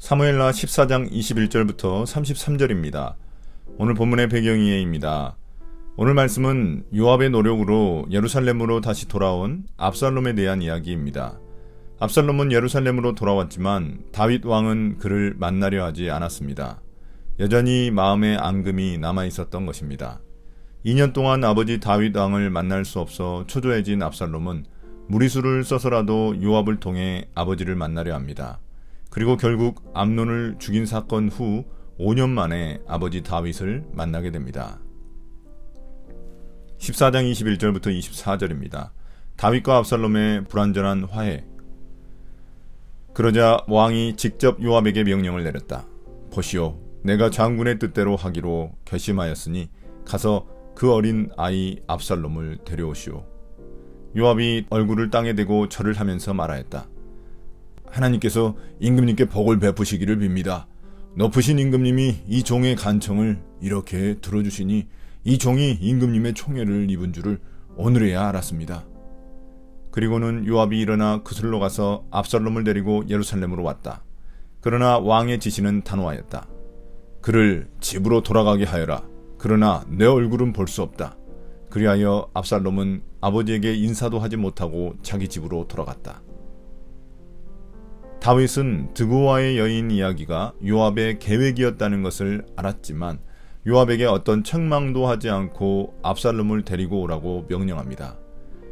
사무엘하 14장 21절부터 33절입니다. 오늘 본문의 배경이 이해입니다. 오늘 말씀은 요압의 노력으로 예루살렘으로 다시 돌아온 압살롬에 대한 이야기입니다. 압살롬은 예루살렘으로 돌아왔지만 다윗 왕은 그를 만나려 하지 않았습니다. 여전히 마음에 앙금이 남아있었던 것입니다. 2년 동안 아버지 다윗 왕을 만날 수 없어 초조해진 압살롬은 무리수를 써서라도 요압을 통해 아버지를 만나려 합니다. 그리고 결국 암논을 죽인 사건 후 5년 만에 아버지 다윗을 만나게 됩니다. 14장 21절부터 24절입니다. 다윗과 압살롬의 불완전한 화해. 그러자 왕이 직접 요압에게 명령을 내렸다. 보시오, 내가 장군의 뜻대로 하기로 결심하였으니 가서 그 어린 아이 압살롬을 데려오시오. 요압이 얼굴을 땅에 대고 절을 하면서 말하였다. 하나님께서 임금님께 복을 베푸시기를 빕니다. 높으신 임금님이 이 종의 간청을 이렇게 들어주시니 이 종이 임금님의 총애를 입은 줄을 오늘에야 알았습니다. 그리고는 요압이 일어나 그술로 가서 압살롬을 데리고 예루살렘으로 왔다. 그러나 왕의 지시는 단호하였다. 그를 집으로 돌아가게 하여라. 그러나 내 얼굴은 볼 수 없다. 그리하여 압살롬은 아버지에게 인사도 하지 못하고 자기 집으로 돌아갔다. 다윗은 드고와의 여인 이야기가 요압의 계획이었다는 것을 알았지만 요압에게 어떤 책망도 하지 않고 압살롬을 데리고 오라고 명령합니다.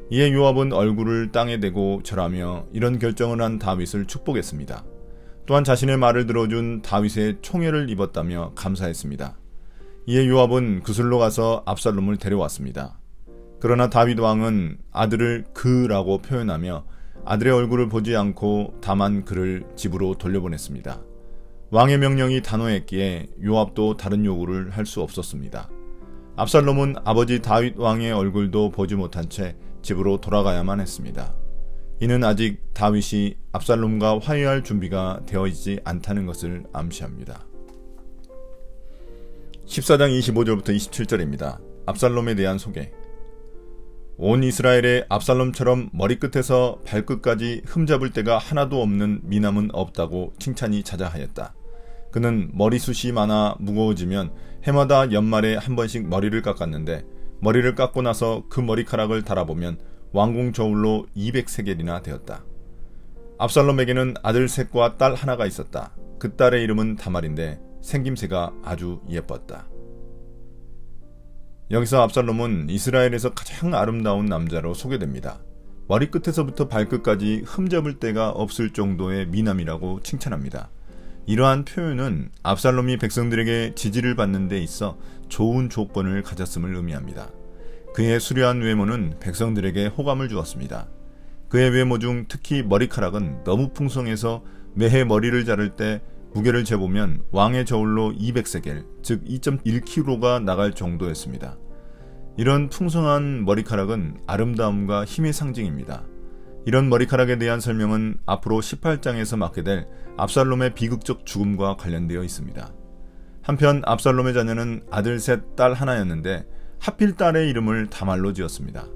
이에 요압은 얼굴을 땅에 대고 절하며 이런 결정을 한 다윗을 축복했습니다. 또한 자신의 말을 들어준 다윗의 총애를 입었다며 감사했습니다. 이에 요압은 그술로 가서 압살롬을 데려왔습니다. 그러나 다윗 왕은 아들을 그라고 표현하며 아들의 얼굴을 보지 않고 다만 그를 집으로 돌려보냈습니다. 왕의 명령이 단호했기에 요압도 다른 요구를 할 수 없었습니다. 압살롬은 아버지 다윗 왕의 얼굴도 보지 못한 채 집으로 돌아가야만 했습니다. 이는 아직 다윗이 압살롬과 화해할 준비가 되어 있지 않다는 것을 암시합니다. 14장 25절부터 27절입니다. 압살롬에 대한 소개. 온 이스라엘에 압살롬처럼 머리끝에서 발끝까지 흠잡을 데가 하나도 없는 미남은 없다고 칭찬이 자자하였다. 그는 머리숱이 많아 무거워지면 해마다 연말에 한 번씩 머리를 깎았는데 머리를 깎고 나서 그 머리카락을 달아보면 왕궁 저울로 200세겔이나 되었다. 압살롬에게는 아들 셋과 딸 하나가 있었다. 그 딸의 이름은 다말인데 생김새가 아주 예뻤다. 여기서 압살롬은 이스라엘에서 가장 아름다운 남자로 소개됩니다. 머리끝에서부터 발끝까지 흠잡을 데가 없을 정도의 미남이라고 칭찬합니다. 이러한 표현은 압살롬이 백성들에게 지지를 받는 데 있어 좋은 조건을 가졌음을 의미합니다. 그의 수려한 외모는 백성들에게 호감을 주었습니다. 그의 외모 중 특히 머리카락은 너무 풍성해서 매해 머리를 자를 때 무게를 재보면 왕의 저울로 200세겔, 즉 2.1kg가 나갈 정도였습니다. 이런 풍성한 머리카락은 아름다움과 힘의 상징입니다. 이런 머리카락에 대한 설명은 앞으로 18장에서 맡게 될 압살롬의 비극적 죽음과 관련되어 있습니다. 한편 압살롬의 자녀는 아들 셋, 딸 하나였는데 하필 딸의 이름을 다말로 지었습니다.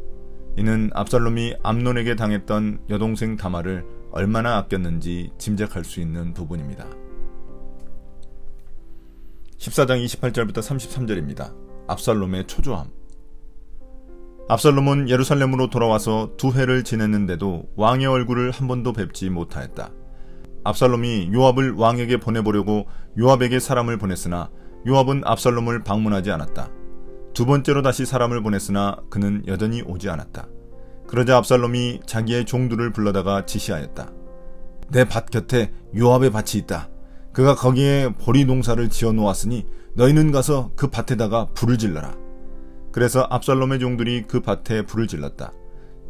이는 압살롬이 암논에게 당했던 여동생 다말을 얼마나 아꼈는지 짐작할 수 있는 부분입니다. 14장 28절부터 33절입니다. 압살롬의 초조함. 압살롬은 예루살렘으로 돌아와서 2해를 지냈는데도 왕의 얼굴을 한 번도 뵙지 못하였다. 압살롬이 요압을 왕에게 보내보려고 요압에게 사람을 보냈으나 요압은 압살롬을 방문하지 않았다. 2번째로 다시 사람을 보냈으나 그는 여전히 오지 않았다. 그러자 압살롬이 자기의 종들을 불러다가 지시하였다. 내 밭 곁에 요압의 밭이 있다. 그가 거기에 보리 농사를 지어 놓았으니 너희는 가서 그 밭에다가 불을 질러라. 그래서 압살롬의 종들이 그 밭에 불을 질렀다.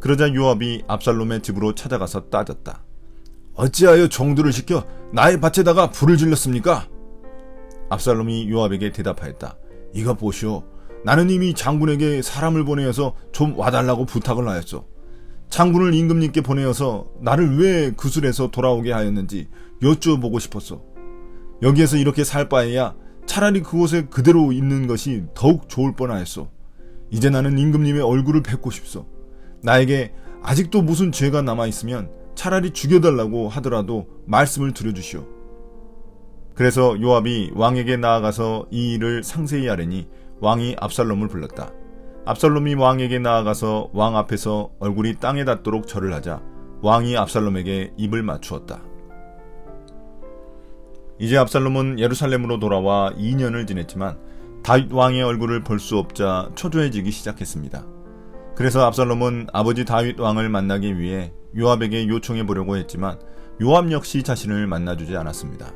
그러자 요압이 압살롬의 집으로 찾아가서 따졌다. 어찌하여 종들을 시켜 나의 밭에다가 불을 질렀습니까? 압살롬이 요압에게 대답하였다. 이것 보시오. 나는 이미 장군에게 사람을 보내어서 좀 와달라고 부탁을 하였소. 장군을 임금님께 보내어서 나를 왜 그술에서 돌아오게 하였는지 여쭈어보고 싶었소. 여기에서 이렇게 살 바에야 차라리 그곳에 그대로 있는 것이 더욱 좋을 뻔하였소. 이제 나는 임금님의 얼굴을 뵙고 싶소. 나에게 아직도 무슨 죄가 남아있으면 차라리 죽여달라고 하더라도 말씀을 드려주시오. 그래서 요압이 왕에게 나아가서 이 일을 상세히 아뢰니 왕이 압살롬을 불렀다. 압살롬이 왕에게 나아가서 왕 앞에서 얼굴이 땅에 닿도록 절을 하자 왕이 압살롬에게 입을 맞추었다. 이제 압살롬은 예루살렘으로 돌아와 2년을 지냈지만 다윗 왕의 얼굴을 볼 수 없자 초조해지기 시작했습니다. 그래서 압살롬은 아버지 다윗 왕을 만나기 위해 요압에게 요청해 보려고 했지만 요압 역시 자신을 만나주지 않았습니다.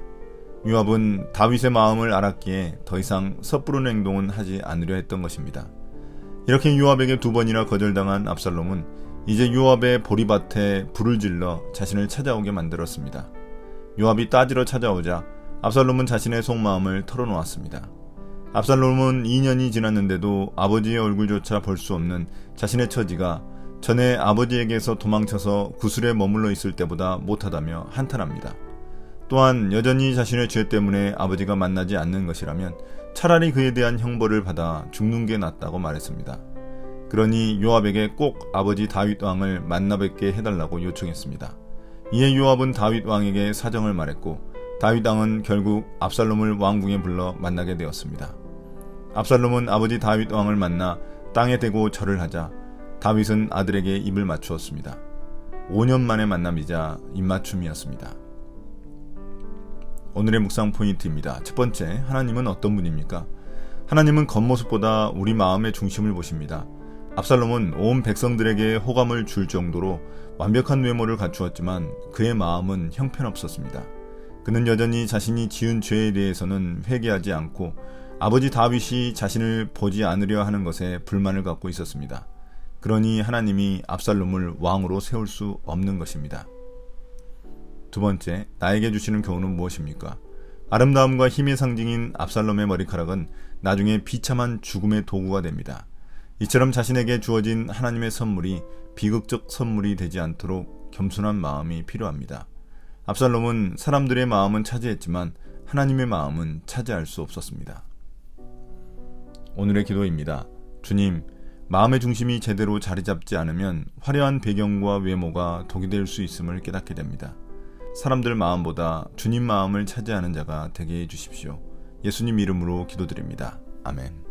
요압은 다윗의 마음을 알았기에 더 이상 섣부른 행동은 하지 않으려 했던 것입니다. 이렇게 요압에게 2번이나 거절당한 압살롬은 이제 요압의 보리밭에 불을 질러 자신을 찾아오게 만들었습니다. 요압이 따지러 찾아오자 압살롬은 자신의 속마음을 털어놓았습니다. 압살롬은 2년이 지났는데도 아버지의 얼굴조차 볼 수 없는 자신의 처지가 전에 아버지에게서 도망쳐서 구슬에 머물러 있을 때보다 못하다며 한탄합니다. 또한 여전히 자신의 죄 때문에 아버지가 만나지 않는 것이라면 차라리 그에 대한 형벌을 받아 죽는 게 낫다고 말했습니다. 그러니 요압에게 꼭 아버지 다윗 왕을 만나 뵙게 해달라고 요청했습니다. 이에 요압은 다윗 왕에게 사정을 말했고 다윗 왕은 결국 압살롬을 왕궁에 불러 만나게 되었습니다. 압살롬은 아버지 다윗 왕을 만나 땅에 대고 절을 하자 다윗은 아들에게 입을 맞추었습니다. 5년 만의 만남이자 입맞춤이었습니다. 오늘의 묵상 포인트입니다. 첫 번째, 하나님은 어떤 분입니까? 하나님은 겉모습보다 우리 마음의 중심을 보십니다. 압살롬은 온 백성들에게 호감을 줄 정도로 완벽한 외모를 갖추었지만 그의 마음은 형편없었습니다. 그는 여전히 자신이 지은 죄에 대해서는 회개하지 않고 아버지 다윗이 자신을 보지 않으려 하는 것에 불만을 갖고 있었습니다. 그러니 하나님이 압살롬을 왕으로 세울 수 없는 것입니다. 두 번째, 나에게 주시는 교훈은 무엇입니까? 아름다움과 힘의 상징인 압살롬의 머리카락은 나중에 비참한 죽음의 도구가 됩니다. 이처럼 자신에게 주어진 하나님의 선물이 비극적 선물이 되지 않도록 겸손한 마음이 필요합니다. 압살롬은 사람들의 마음은 차지했지만 하나님의 마음은 차지할 수 없었습니다. 오늘의 기도입니다. 주님, 마음의 중심이 제대로 자리 잡지 않으면 화려한 배경과 외모가 독이 될 수 있음을 깨닫게 됩니다. 사람들 마음보다 주님 마음을 차지하는 자가 되게 해주십시오. 예수님 이름으로 기도드립니다. 아멘.